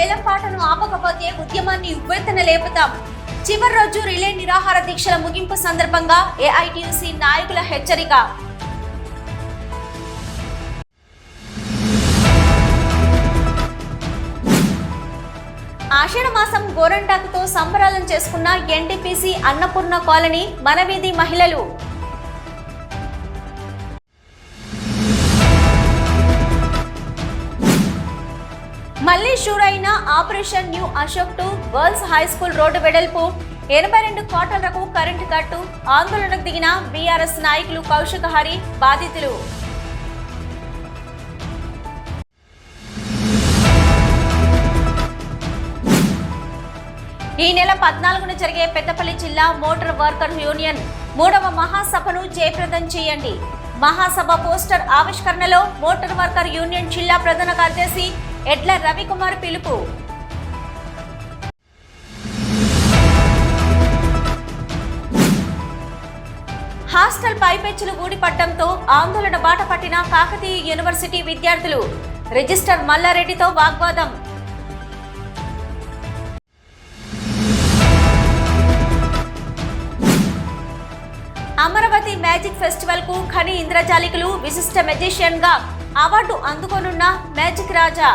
వేలంపాటను ఆపకపోతే ఉద్యమాన్ని ఉవ్వెత్తున లేపుతాం. చివరి రోజు రిలే నిరాహార దీక్షల ముగింపు సందర్భంగా ఏఐటీయూసీ నాయకుల హెచ్చరిక. ఆషాఢ మాసం గోరంటాకుతో సంబరాలను చేసుకున్న ఎన్టీపీసీ అన్నపూర్ణ కాలనీ మనవీధి మహిళలు. మళ్లీ షూరైన operation new Ashok 2 girls high school road వెడల్పు 82 క్వార్టర్లకు కరెంటు కట్టు. ఆందోళనకు దిగిన బీఆర్ఎస్ నాయకులు కౌశిక హరి బాధితులు. ఈ నెల 14న జరిగే పెద్దపల్లి జిల్లా మోటార్ వర్కర్ యూనియన్ 3వ మహాసభను జయప్రదం చేయండి. మహాసభ పోస్టర్ ఆవిష్కరణలో మోటార్ వర్కర్ యూనియన్ జిల్లా ప్రధాన కార్యదర్శి ఎడ్ల రవికుమార్ పిలుపు. హాస్టల్ పైపెచ్చులు ఊడిపడడంతో ఆందోళన బాట పట్టిన కాకతీయ యూనివర్సిటీ విద్యార్థులు. రిజిస్టర్ మల్లారెడ్డితో వాగ్వాదం. అమరావతి మ్యాజిక్ ఫెస్టివల్ కు ఖని ఇంద్రజాలికులు విశిష్ట మెజిషియన్ గా అవార్డు అందుకోనున్న మ్యాజిక్ రాజా.